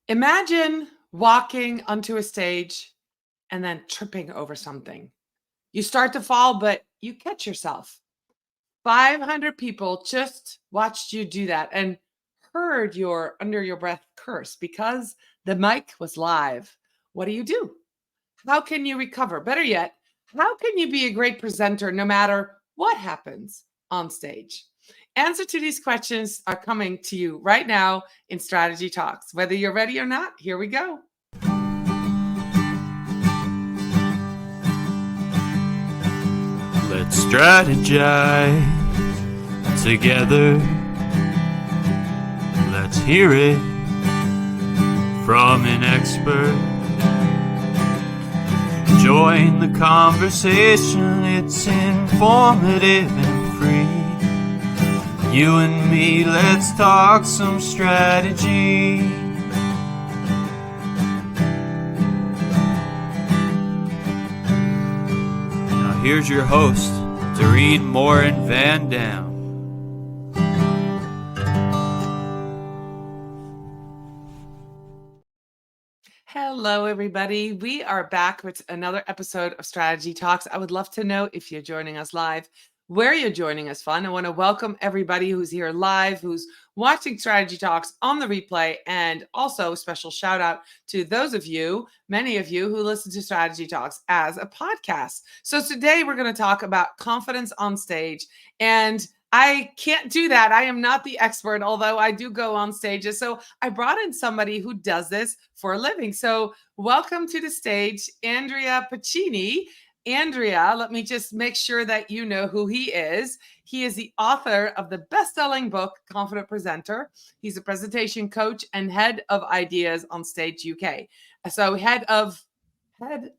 Imagine walking onto a stage and then tripping over something. You start to fall, but you catch yourself. 500 people just watched you do that and heard your under your breath curse because the mic was live. What do? How can you recover? Better yet, how can you be a great presenter no matter what happens on stage? Answer to these questions are coming to you right now in Strategy Talks. Whether you're ready or not, here we go. Let's strategize together. Let's hear it from an expert. Join the conversation, it's informative and free. You and me, let's talk some strategy. Now here's your host, Dorien, Morin-van. Hello, everybody. We are back with another episode of Strategy Talks. I would love to know if you're joining us live, where you're joining us from. I want to welcome everybody who's here live, who's watching Strategy Talks on the replay, and also a special shout out to those of you, many of you who listen to Strategy Talks as a podcast. So today we're going to talk about confidence on stage, and I can't do that. I am not the expert, although I do go on stages. So I brought in somebody who does this for a living. So welcome to the stage, Andrea Pacini. Andrea, let me just make sure that you know who he is. He is the author of the best-selling book, Confident Presenter. He's a presentation coach and head of ideas on stage UK. So head of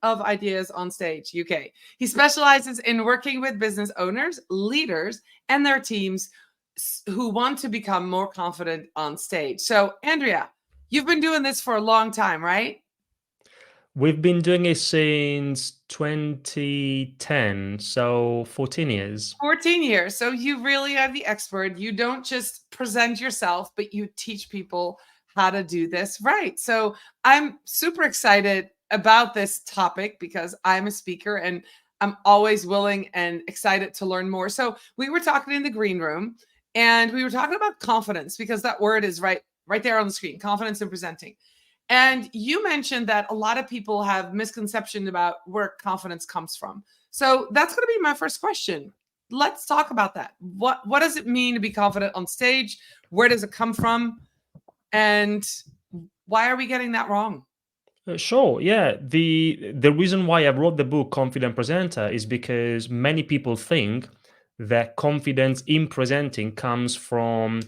Ideas on Stage UK. He specializes in working with business owners, leaders, and their teams who want to become more confident on stage. So, Andrea, you've been doing this for a long time, right? We've been doing it since 2010, so 14 years. 14 years. So you really are the expert. You don't just present yourself, but you teach people how to do this right. So I'm super excited about this topic because I'm a speaker and I'm always willing and excited to learn more. So we were talking in the green room and we were talking about confidence because that word is right there on the screen, confidence in presenting. And you mentioned that a lot of people have misconception about where confidence comes from. So that's going to be my first question. Let's talk about that. What does it mean to be confident on stage? Where does it come from? And why are we getting that wrong? Sure, yeah. The reason why I wrote the book Confident Presenter is because many people think that confidence in presenting comes from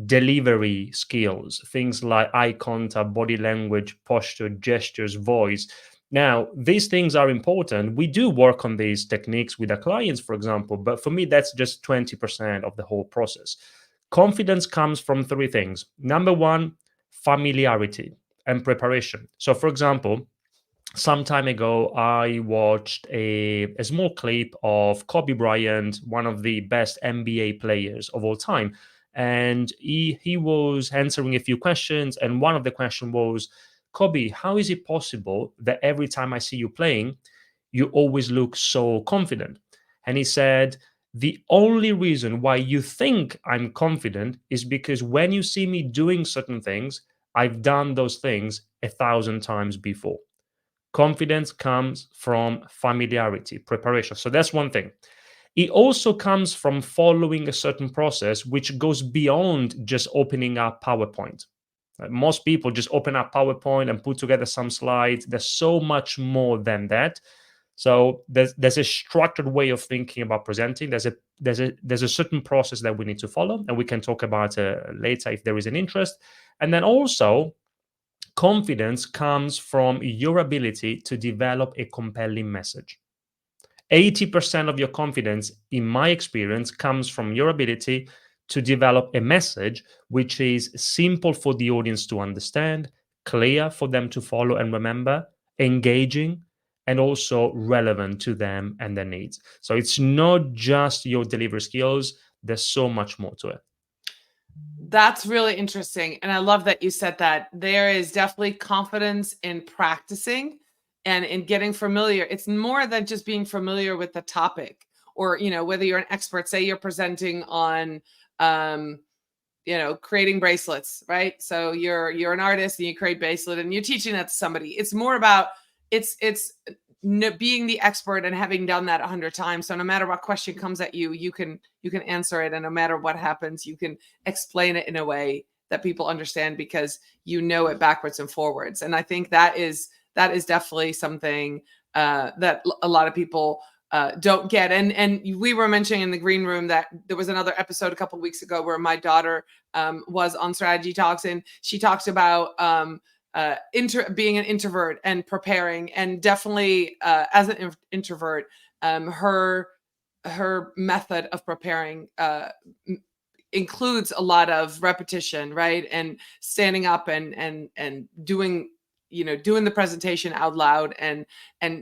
delivery skills, things like eye contact, body language, posture, gestures, voice. Now, these things are important. We do work on these techniques with our clients, for example, but for me, that's just 20% of the whole process. Confidence comes from three things. Number one, familiarity and preparation. So, for example, some time ago, I watched a small clip of Kobe Bryant, one of the best NBA players of all time. And he was answering a few questions. And one of the questions was, Kobe, how is it possible that every time I see you playing, you always look so confident? And he said, the only reason why you think I'm confident is because when you see me doing certain things, I've done those things 1,000 times before. Confidence comes from familiarity, preparation. So that's one thing. It also comes from following a certain process, which goes beyond just opening up PowerPoint. Most people just open up PowerPoint and put together some slides. There's so much more than that. So there's a structured way of thinking about presenting. There's a certain process that we need to follow, and we can talk about later if there is an interest. And then also, confidence comes from your ability to develop a compelling message. 80% of your confidence, in my experience, comes from your ability to develop a message which is simple for the audience to understand, clear for them to follow and remember, engaging, and also relevant to them and their needs. So it's not just your delivery skills, there's so much more to it. That's really interesting. And I love that you said that. There is definitely confidence in practicing and in getting familiar. It's more than just being familiar with the topic, or, whether you're an expert, say you're presenting on, creating bracelets, right? So you're an artist and you create bracelet and you're teaching that to somebody. It's more about it's being the expert and having done that 100 times. So no matter what question comes at you, you can answer it, and no matter what happens, you can explain it in a way that people understand because you know it backwards and forwards. And I think that is definitely something that a lot of people don't get. And we were mentioning in the green room that there was another episode a couple of weeks ago where my daughter was on Strategy Talks, and she talks about being an introvert and preparing. And definitely as an introvert, her method of preparing includes a lot of repetition, right? And standing up and doing the presentation out loud and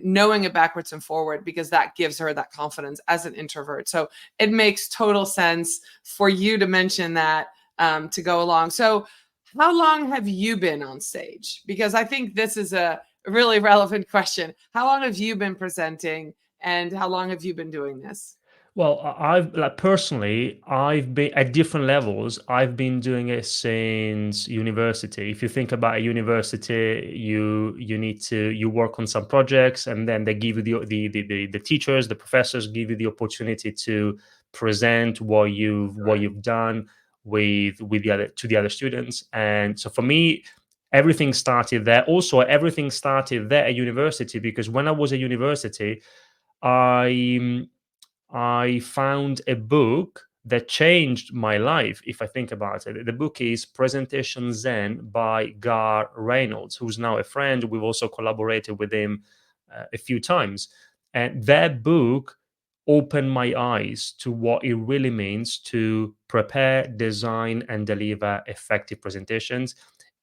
knowing it backwards and forward, because that gives her that confidence as an introvert. So it makes total sense for you to mention that to go along. So how long have you been on stage? Because I think this is a really relevant question. How long have you been presenting, and how long have you been doing this? Well, I've been at different levels. I've been doing it since university. If you think about a university, you work on some projects, and then they give you the teachers, the professors give you the opportunity to present what you've done with the other students. And so for me, everything started there. Also, everything started there at university, because when I was at university, I I found a book that changed my life, if I think about it. The book is Presentation Zen by Gar Reynolds, who's now a friend. We've also collaborated with him a few times. And that book opened my eyes to what it really means to prepare, design, and deliver effective presentations.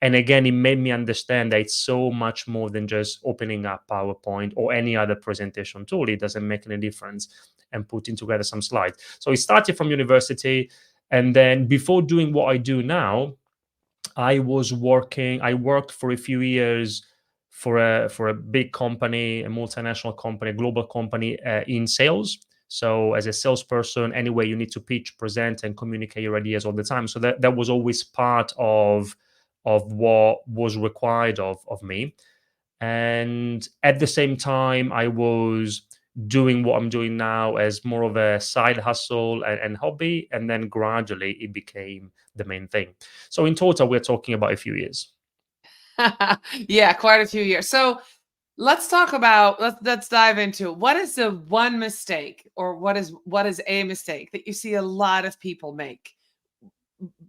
And again, it made me understand that it's so much more than just opening up PowerPoint or any other presentation tool. It doesn't make any difference, and putting together some slides. So it started from university. And then before doing what I do now, I worked for a few years for a big company, a multinational company, a global company in sales. So as a salesperson, anyway, you need to pitch, present, and communicate your ideas all the time. So that was always part of what was required of me. And at the same time, I was doing what I'm doing now as more of a side hustle and hobby. And then gradually it became the main thing. So in total, we're talking about a few years. Yeah, quite a few years. So let's talk about, let's dive into, what is the one mistake, or what is a mistake that you see a lot of people make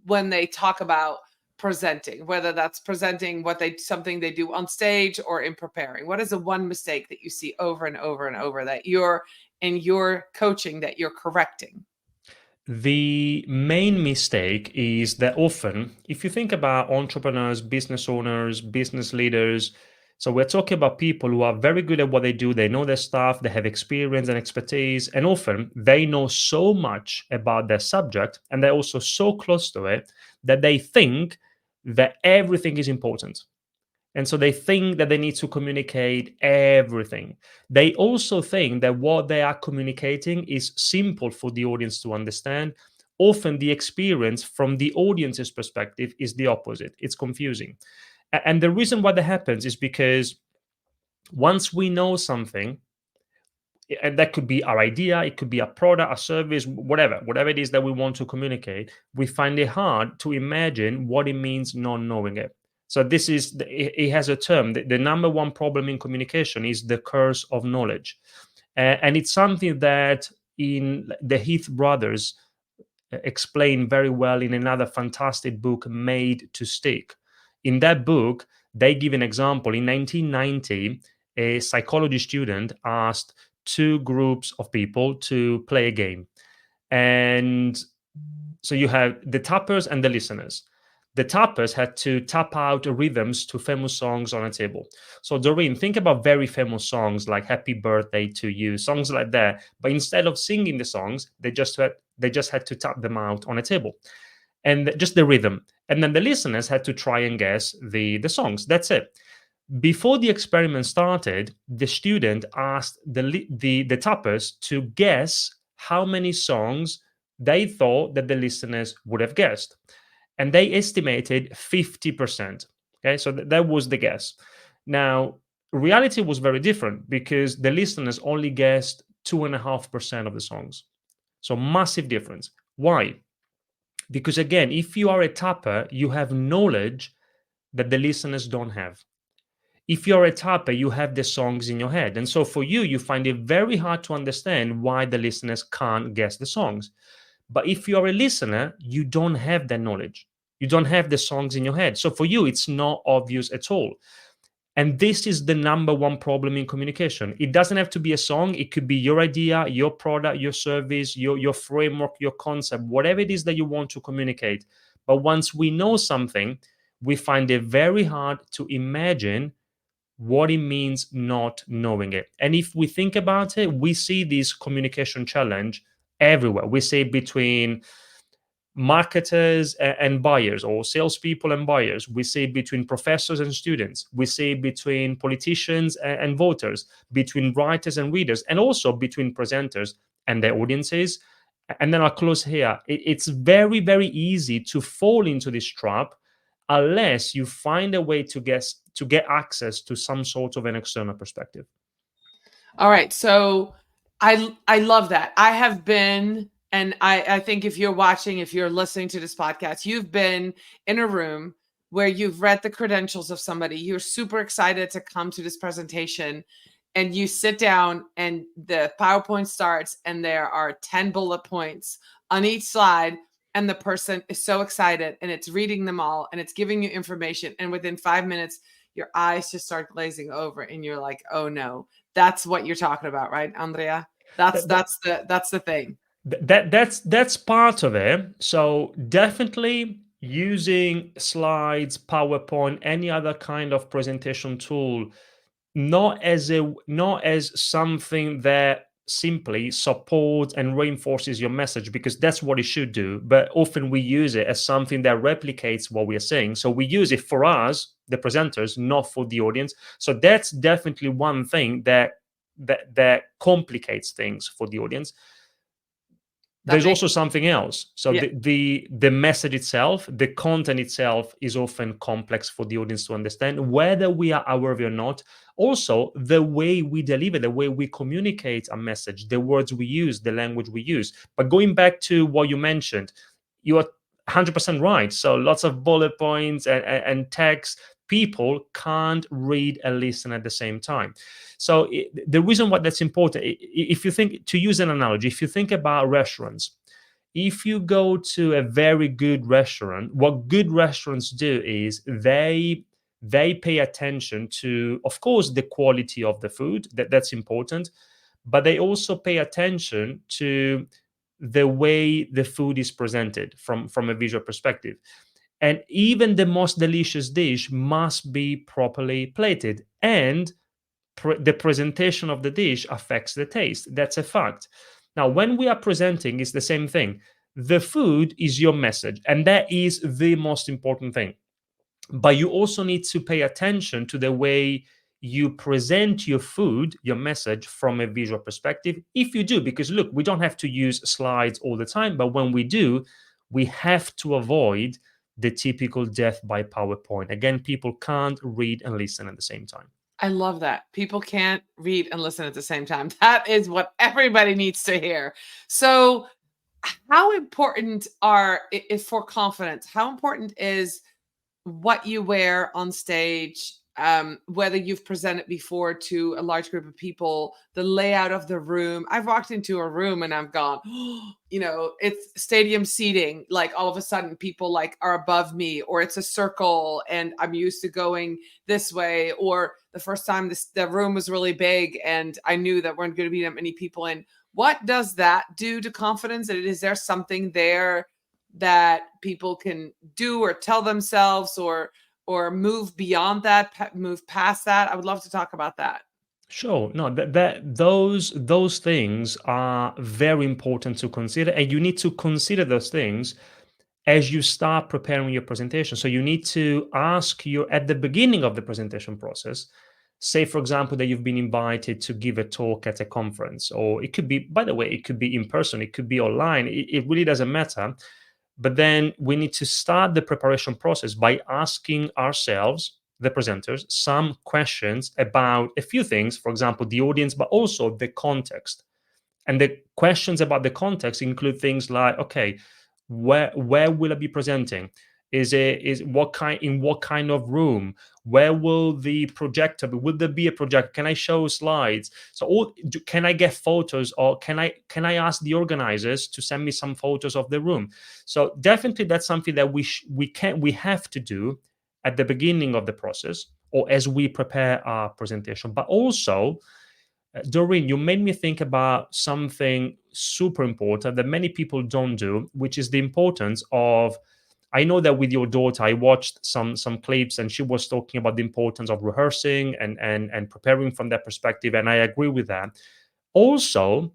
when they talk about presenting, whether that's presenting something they do on stage or in preparing? What is the one mistake that you see over and over and over that you're in your coaching that you're correcting? The main mistake is that often, if you think about entrepreneurs, business owners, business leaders, so we're talking about people who are very good at what they do. They know their stuff, they have experience and expertise, and often they know so much about their subject, and they're also so close to it that they think that everything is important. And so they think that they need to communicate everything. They also think that what they are communicating is simple for the audience to understand. Often the experience from the audience's perspective is the opposite. It's confusing. And the reason why that happens is because once we know something, and that could be our idea, it could be a product, a service, whatever it is that we want to communicate, we find it hard to imagine what it means not knowing it. So it has a term. The number one problem in communication is the curse of knowledge. And it's something that in the Heath brothers explain very well in another fantastic book, Made to Stick. In that book, they give an example. In 1990, a psychology student asked two groups of people to play a game. And so you have the tappers and the listeners. The tappers had to tap out rhythms to famous songs on a table. So Doreen, think about very famous songs like Happy Birthday to You, songs like that. But instead of singing the songs, they just had to tap them out on a table. and just the rhythm. And then the listeners had to try and guess the songs. That's it. Before the experiment started, the student asked the tappers to guess how many songs they thought that the listeners would have guessed, and they estimated 50%. Okay, so that was the guess. Now, reality was very different because the listeners only guessed 2.5% of the songs. So massive difference. Why? Because again, if you are a tapper, you have knowledge that the listeners don't have. If you're a tapper, you have the songs in your head. And so for you, you find it very hard to understand why the listeners can't guess the songs. But if you're a listener, you don't have that knowledge. You don't have the songs in your head. So for you, it's not obvious at all. And this is the number one problem in communication. It doesn't have to be a song. It could be your idea, your product, your service, your framework, your concept, whatever it is that you want to communicate. But once we know something, we find it very hard to imagine what it means not knowing it. And if we think about it, we see this communication challenge everywhere. We see it between marketers and buyers, or salespeople and buyers. We see it between professors and students. We see it between politicians and voters, between writers and readers, and also between presenters and their audiences. And then I'll close here. It's very, very easy to fall into this trap unless you find a way to get access to some sort of an external perspective. All right. So I love that. I have been, and I think if you're watching, if you're listening to this podcast, you've been in a room where you've read the credentials of somebody. You're super excited to come to this presentation, and you sit down and the PowerPoint starts and there are 10 bullet points on each slide. And the person is so excited and it's reading them all and it's giving you information. And within 5 minutes, your eyes just start glazing over and you're like, oh no, that's what you're talking about, right, Andrea? That's the thing. That's part of it. So definitely using slides, PowerPoint, any other kind of presentation tool, not as something that simply supports and reinforces your message, because that's what it should do. But often we use it as something that replicates what we are saying. So we use it for us, the presenters, not for the audience. So that's definitely one thing that complicates things for the audience. There's also something else. So Yeah. the message itself, the content itself is often complex for the audience to understand, whether we are aware of it or not. Also, the way we deliver, the way we communicate a message, the words we use, the language we use. But going back to what you mentioned, you are 100% right. So lots of bullet points and text. People can't read and listen at the same time. So the reason why that's important, if you think, to use an analogy, if you think about restaurants, if you go to a very good restaurant, what good restaurants do is they pay attention to, of course, the quality of the food, that's important, but they also pay attention to the way the food is presented from a visual perspective. And even the most delicious dish must be properly plated, and the presentation of the dish affects the taste. That's a fact. Now, when we are presenting, it's the same thing. The food is your message, and that is the most important thing. But you also need to pay attention to the way you present your food, your message, from a visual perspective. If you do, because look, we don't have to use slides all the time, but when we do, we have to avoid the typical death by PowerPoint. Again, people can't read and listen at the same time. I love that. People can't read and listen at the same time. That is what everybody needs to hear. So how important is for confidence? How important is what you wear on stage, whether you've presented before to a large group of people, the layout of the room? I've walked into a room and I've gone, it's stadium seating. Like all of a sudden people like are above me, or it's a circle and I'm used to going this way. Or the first time the room was really big and I knew that weren't going to be that many people in. What does that do to confidence? And is there something there that people can do or tell themselves, or move beyond that, move past that? I would love to talk about that. Sure. No, those things are very important to consider, and you need to consider those things as you start preparing your presentation. So you need to ask at the beginning of the presentation process, say, for example, that you've been invited to give a talk at a conference, or it could be, by the way, it could be in person, it could be online, it really doesn't matter. But then we need to start the preparation process by asking ourselves, the presenters, some questions about a few things, for example, the audience, but also the context. And the questions about the context include things like, okay, where will I be presenting? Is what kind, in what kind of room? Where will the projector be? Will there be a projector? Can I show slides? So can I get photos, or can I ask the organizers to send me some photos of the room? So definitely that's something that we have to do at the beginning of the process, or as we prepare our presentation. But also, Doreen, you made me think about something super important that many people don't do, which is the importance of. I know that with your daughter, I watched some clips, and she was talking about the importance of rehearsing and preparing from that perspective, and I agree with that. Also,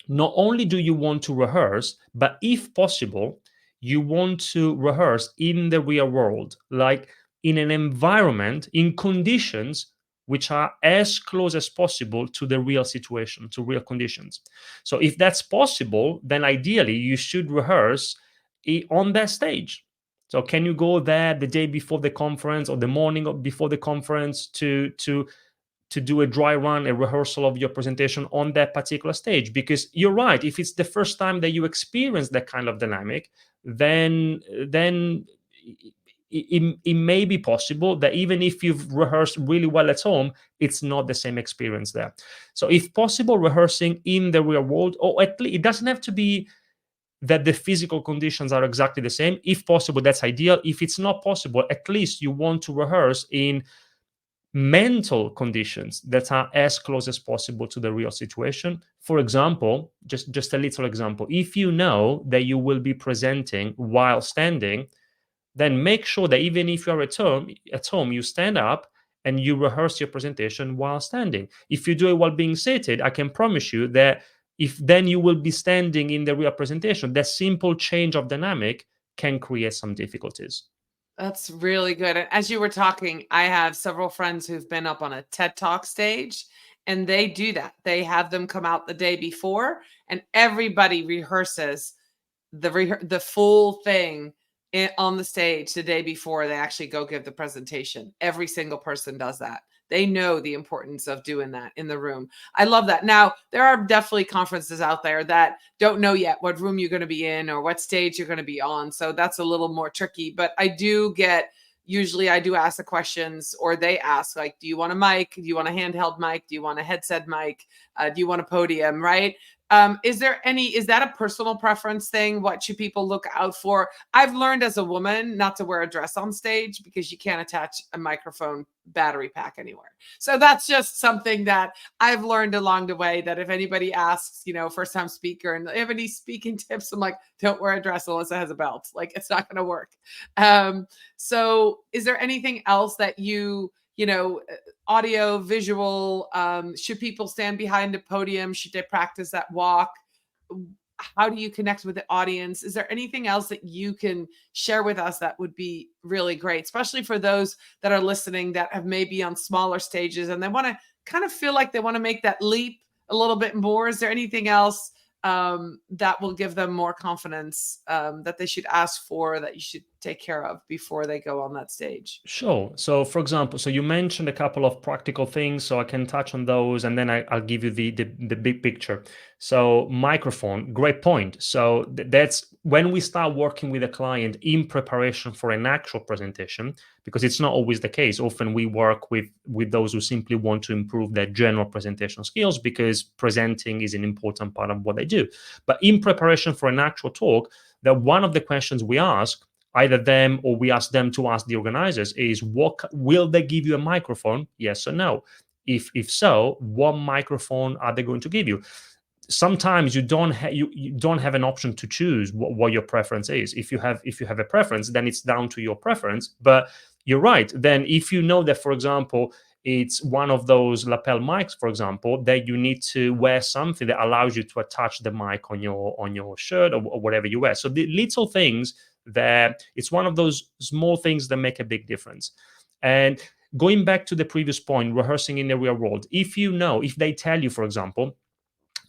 not only do you want to rehearse, but if possible, you want to rehearse in the real world, like in an environment, in conditions which are as close as possible to the real situation, to real conditions. So if that's possible, then ideally you should rehearse on that stage. So can you go there the day before the conference, or the morning before the conference, to do a dry run, a rehearsal of your presentation on that particular stage? Because you're right, if it's the first time that you experience that kind of dynamic, then it may be possible that even if you've rehearsed really well at home, it's not the same experience there. So if possible, rehearsing in the real world, or at least it doesn't have to be that the physical conditions are exactly the same. If possible, that's ideal. If it's not possible, at least you want to rehearse in mental conditions that are as close as possible to the real situation. For example, just a little example, if you know that you will be presenting while standing, then make sure that even if you're at home, you stand up and you rehearse your presentation while standing. If you do it while being seated, I can promise you that if then you will be standing in the real presentation, that simple change of dynamic can create some difficulties. That's really good. And as you were talking, I have several friends who've been up on a TED Talk stage, and they do that. They have them come out the day before, and everybody rehearses the full thing on the stage the day before they actually go give the presentation. Every single person does that. They know the importance of doing that in the room. I love that. Now, there are definitely conferences out there that don't know yet what room you're going to be in or what stage you're going to be on. So that's a little more tricky. But usually I do ask the questions, or they ask, like, do you want a mic? Do you want a handheld mic? Do you want a headset mic? Do you want a podium? Right? Is that a personal preference thing? What should people look out for? I've learned as a woman not to wear a dress on stage because you can't attach a microphone battery pack anywhere. So that's just something that I've learned along the way, that if anybody asks, first time speaker, and they have any speaking tips, I'm like, don't wear a dress unless it has a belt. Like, it's not going to work. So is there anything else that audio, visual, should people stand behind the podium? Should they practice that walk? How do you connect with the audience? Is there anything else that you can share with us that would be really great, especially for those that are listening that have maybe on smaller stages and they want to kind of feel like they want to make that leap a little bit more? Is there anything else that will give them more confidence that they should ask for, that you should take care of before they go on that stage? Sure. So, for example, you mentioned a couple of practical things, so I can touch on those, and then I'll give you the big picture. So, microphone, great point. So that's when we start working with a client in preparation for an actual presentation, because it's not always the case. Often we work with those who simply want to improve their general presentation skills, because presenting is an important part of what they do. But in preparation for an actual talk, that one of the questions we ask, either them or we ask them to ask the organizers, is will they give you a microphone? Yes or no? If so, what microphone are they going to give you? Sometimes you don't have an option to choose what your preference is. If you have a preference, then it's down to your preference. But you're right. Then if you know that, for example, it's one of those lapel mics, for example, that you need to wear something that allows you to attach the mic on your shirt or whatever you wear. So the little things That it's one of those small things that make a big difference. And going back to the previous point, rehearsing in the real world, if they tell you, for example,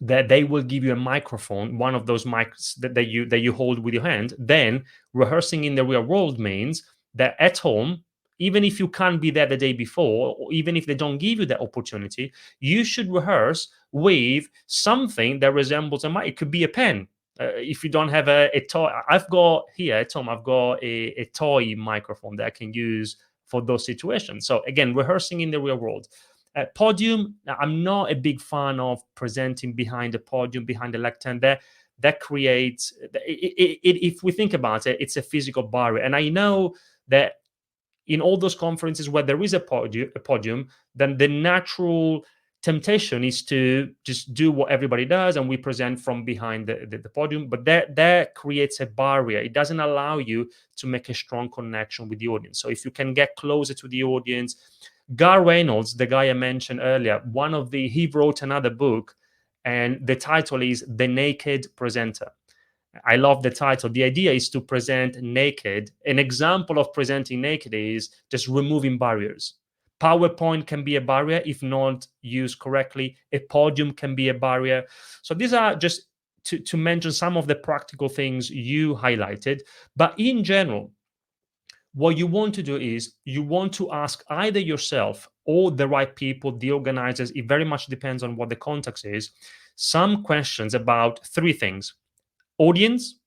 that they will give you a microphone, one of those mics that you hold with your hand, then rehearsing in the real world means that at home, even if you can't be there the day before, or even if they don't give you that opportunity, you should rehearse with something that resembles a mic. It could be a pen. If you don't have a toy, I've got here at home, I've got a toy microphone that I can use for those situations. So again, rehearsing in the real world. Podium, I'm not a big fan of presenting behind the podium, behind the lectern. That creates, if we think about it, it's a physical barrier. And I know that in all those conferences where there is a podium, then the natural temptation is to just do what everybody does, and we present from behind the podium. But that creates a barrier. It doesn't allow you to make a strong connection with the audience. So if you can get closer to the audience, Gar Reynolds, the guy I mentioned earlier, he wrote another book, and the title is The Naked Presenter. I love the title. The idea is to present naked. An example of presenting naked is just removing barriers. PowerPoint can be a barrier if not used correctly. A podium can be a barrier. So these are just to mention some of the practical things you highlighted. But in general, what you want to do is you want to ask either yourself or the right people, the organizers, it very much depends on what the context is, some questions about three things: audience,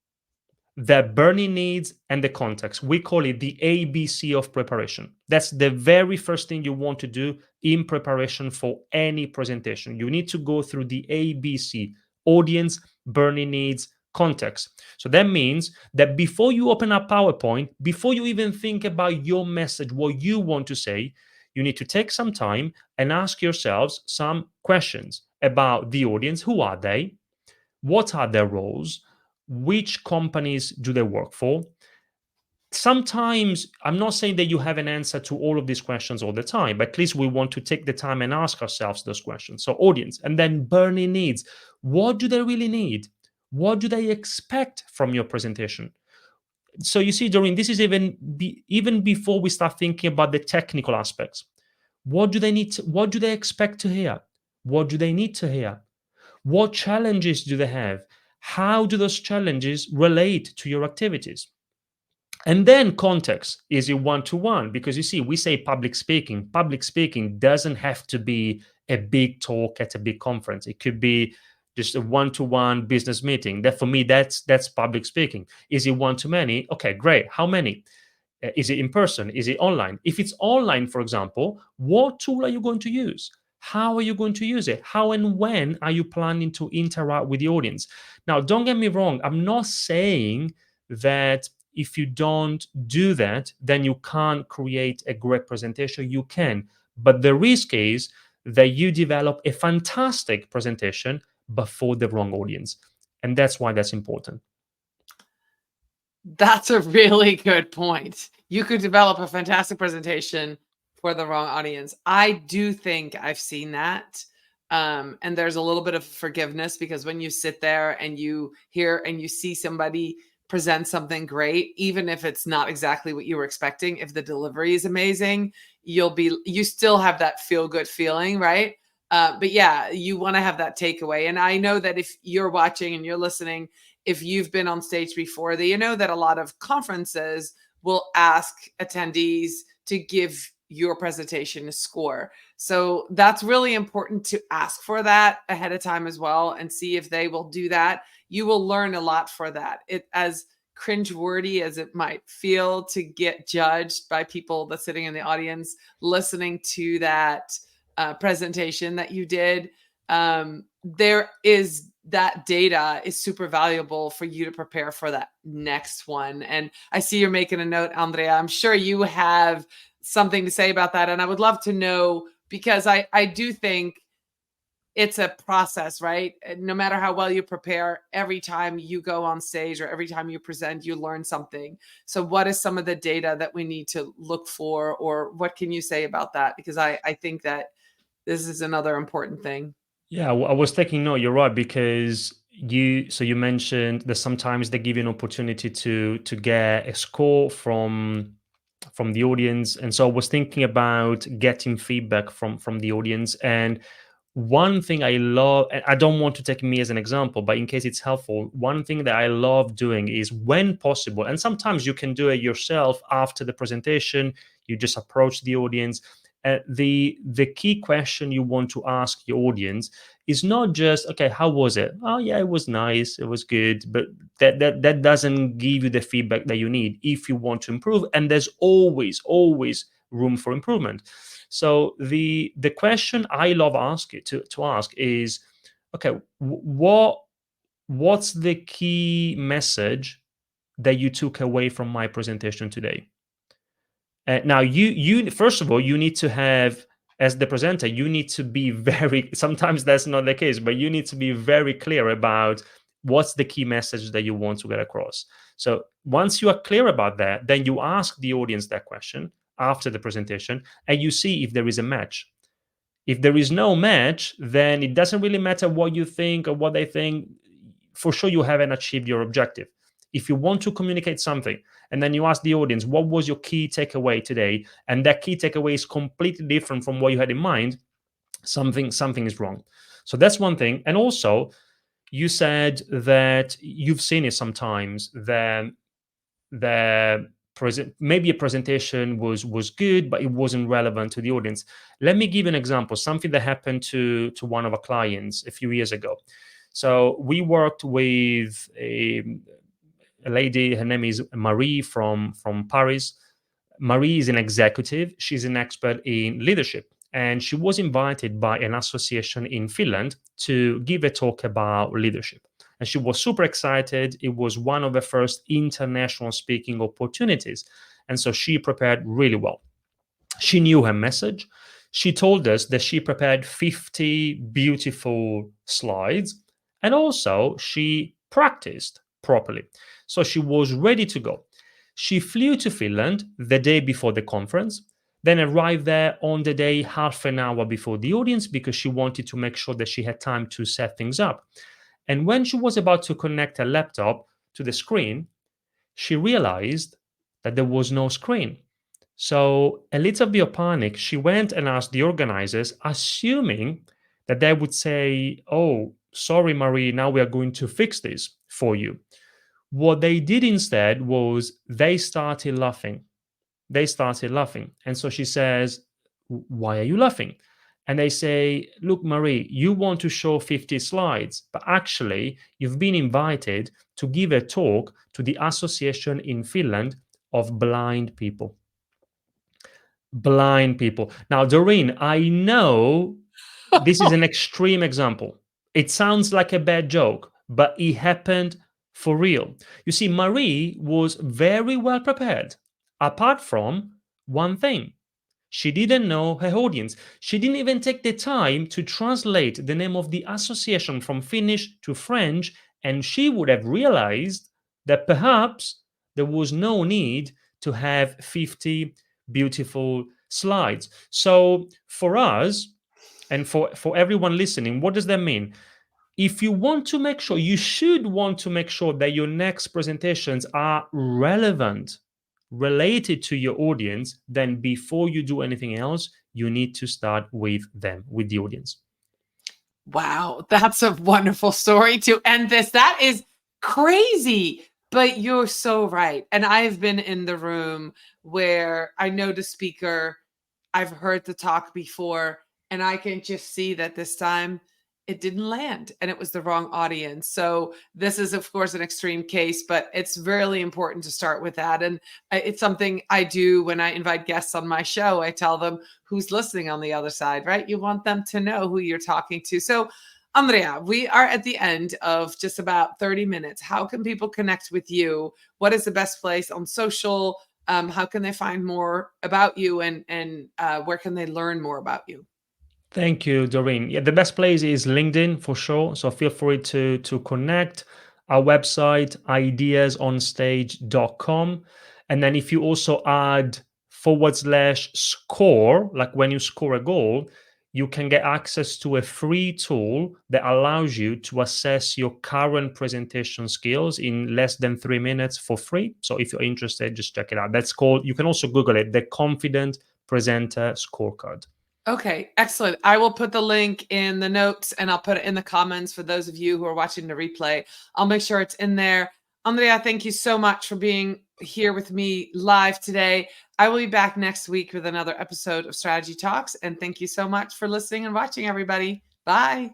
their burning needs, and the context. We call it the ABC of preparation. That's the very first thing you want to do in preparation for any presentation. You need to go through the ABC: audience, burning needs, context. So that means that before you open up PowerPoint, before you even think about your message, what you want to say, you need to take some time and ask yourselves some questions about the audience. Who are they? What are their roles? Which companies do they work for? Sometimes, I'm not saying that you have an answer to all of these questions all the time, but at least we want to take the time and ask ourselves those questions. So audience, and then burning needs. What do they really need? What do they expect from your presentation? So you see, Doreen, this is even before we start thinking about the technical aspects. What do they need? What do they expect to hear? What do they need to hear? What challenges do they have? How do those challenges relate to your activities? And then context. Is it one-to-one? Because you see, we say public speaking. Public speaking doesn't have to be a big talk at a big conference. It could be just a one-to-one business meeting. That, for me, that's public speaking. Is it one-to-many? Okay, great. How many? Is it in person? Is it online? If it's online, for example, what tool are you going to use? How are you going to use it? How and when are you planning to interact with the audience? Now, don't get me wrong. I'm not saying that if you don't do that, then you can't create a great presentation. You can. But the risk is that you develop a fantastic presentation, but for the wrong audience. And that's why that's important. That's a really good point. You could develop a fantastic presentation for the wrong audience. I do think I've seen that. And there's a little bit of forgiveness, because when you sit there and you hear and you see somebody present something great, even if it's not exactly what you were expecting, if the delivery is amazing, you still have that feel good feeling, right? But yeah, you want to have that takeaway. And I know that if you're watching and you're listening, if you've been on stage before, that you know that a lot of conferences will ask attendees to give your presentation a score. So that's really important to ask for that ahead of time as well, and see if they will do that. You will learn a lot for that. It, as cringeworthy as it might feel to get judged by people that's sitting in the audience listening to that presentation that you did, that data is super valuable for you to prepare for that next one. And I see you're making a note, Andrea. I'm sure you have something to say about that. And I would love to know, because I do think it's a process, right? No matter how well you prepare, every time you go on stage or every time you present, you learn something. So what is some of the data that we need to look for, or what can you say about that? Because I think that this is another important thing. Yeah, I was taking note. You're right, because you mentioned that sometimes they give you an opportunity to get a score from the audience, and so I was thinking about getting feedback from the audience. And one thing I love, and I don't want to take me as an example, but in case it's helpful, one thing that I love doing is, when possible, and sometimes you can do it yourself after the presentation, you just approach the audience. The key question you want to ask your audience is not just, okay, how was it? Oh yeah, it was nice, it was good, but that doesn't give you the feedback that you need if you want to improve. And there's always room for improvement. So the question I love to ask is, okay, what's the key message that you took away from my presentation today? Now, you first of all, you need to have, as the presenter, you need to be very. Sometimes that's not the case, but you need to be very clear about what's the key message that you want to get across. So once you are clear about that, then you ask the audience that question after the presentation, and you see if there is a match. If there is no match, then it doesn't really matter what you think or what they think. For sure, you haven't achieved your objective. If you want to communicate something and then you ask the audience, what was your key takeaway today? And that key takeaway is completely different from what you had in mind, something is wrong. So that's one thing. And also, you said that you've seen it sometimes, that the maybe a presentation was good, but it wasn't relevant to the audience. Let me give an example, something that happened to one of our clients a few years ago. So we worked with a lady, her name is Marie from Paris. Marie is an executive, she's an expert in leadership, and she was invited by an association in Finland to give a talk about leadership. And she was super excited. It was one of the first international speaking opportunities. And so she prepared really well. She knew her message. She told us that she prepared 50 beautiful slides, and also she practiced properly. So she was ready to go. She flew to Finland the day before the conference, then arrived there on the day half an hour before the audience, because she wanted to make sure that she had time to set things up. And when she was about to connect her laptop to the screen, she realized that there was no screen. So, a little bit of panic, she went and asked the organizers, assuming that they would say, "Oh, sorry, Marie, now we are going to fix this for you." What they did instead was they started laughing. And so she says, "Why are you laughing?" And they say, "Look, Marie, you want to show 50 slides, but actually, you've been invited to give a talk to the association in Finland of blind people." Blind people. Now, Doreen, I know this is an extreme example. It sounds like a bad joke, but it happened for real. You see, Marie was very well prepared, apart from one thing. She didn't know her audience. She didn't even take the time to translate the name of the association from Finnish to French, and she would have realized that perhaps there was no need to have 50 beautiful slides. So, for us, and for everyone listening, what does that mean? If you want to make sure, you should want to make sure that your next presentations are relevant, related to your audience, then before you do anything else, you need to start with them, with the audience. Wow, that's a wonderful story to end this. That is crazy, but you're so right. And I've been in the room where I know the speaker, I've heard the talk before, and I can just see that this time it didn't land and it was the wrong audience. So, this is, of course, an extreme case, but it's really important to start with that. And it's something I do when I invite guests on my show. I tell them who's listening on the other side, right? You want them to know who you're talking to. So, Andrea, we are at the end of just about 30 minutes. How can people connect with you? What is the best place on social? How can they find more about you, and where can they learn more about you? Thank you, Doreen. Yeah, the best place is LinkedIn for sure. So feel free to connect. Our website, ideasonstage.com. And then if you also add /score, like when you score a goal, you can get access to a free tool that allows you to assess your current presentation skills in less than 3 minutes for free. So if you're interested, just check it out. That's called, you can also Google it, the Confident Presenter Scorecard. Okay, excellent. I will put the link in the notes and I'll put it in the comments for those of you who are watching the replay. I'll make sure it's in there. Andrea, thank you so much for being here with me live today. I will be back next week with another episode of Strategy Talks. And thank you so much for listening and watching, everybody. Bye.